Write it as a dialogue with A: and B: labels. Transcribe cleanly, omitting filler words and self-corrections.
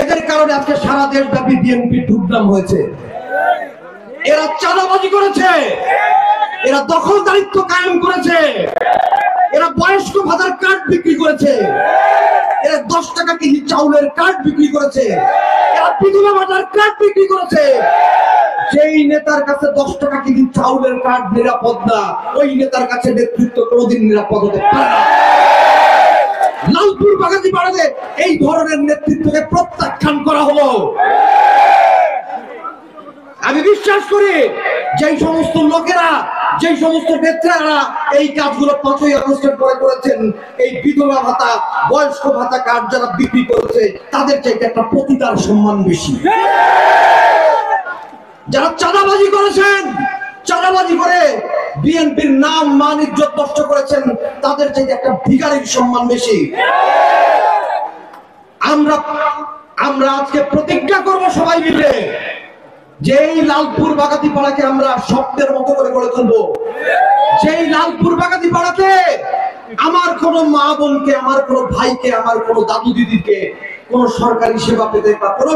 A: এদের কারণে আজকে সারা দেশব্যাপী বিএনপি দুর্নাম হয়েছে। এরা চাঁদাবাজি করেছে, এরা দখলদারিত্ব কায়েম করেছে, এরা বয়স্ক ভাতার কার্ড বিক্রি করেছে, এরা 10 টাকা কেজি চাউলের কার্ড বিক্রি করেছে, এরা বিধবা ভাতার কার্ড বিক্রি করেছে। যেই নেতার কাছে 10 টাকা কেজি চাউলের কার্ড নিরাপদ না, ওই নেতার কাছে নেতৃত্ব কোনোদিন নিরাপদ হতে পারে না। লালপুর বাগাতি পাড়াতে এই ধরনের নেতৃত্বকে প্রত্যাখ্যান করা হলো। আমি বিশ্বাস করি যেই সমস্ত লোকেরা, যেই সমস্ত নেতারা এই কাজগুলো 5ই আগস্টের পরে করেছেন, এই বিধবা ভাতা, বয়স্ক ভাতা কার্ড যারা বিক্রি করেছে, তাদের চাইতে একটা পতিতার সম্মান বেশি। যারা চাঁদাবাজি করেছেন, চাঁদাবাজি করে বিএনপির নাম মান ইজ্জত নষ্ট করেছেন, তাদের চাইতে একটা ভিখারির সম্মান বেশি। আমরা আজকে প্রতিজ্ঞা করব সবাই মিলে, যেই লালপুর বাগাতি পাড়াকে আমরা স্বপ্নের মতো করে গড়ে তুলবো। যেই লালপুর বাগাতি পাড়াতে আমার কোনো মা বোনকে, আমার কোনো ভাইকে, আমার কোনো দাদু দিদিকে কোনো সরকারি সেবা পেতে বা কোনো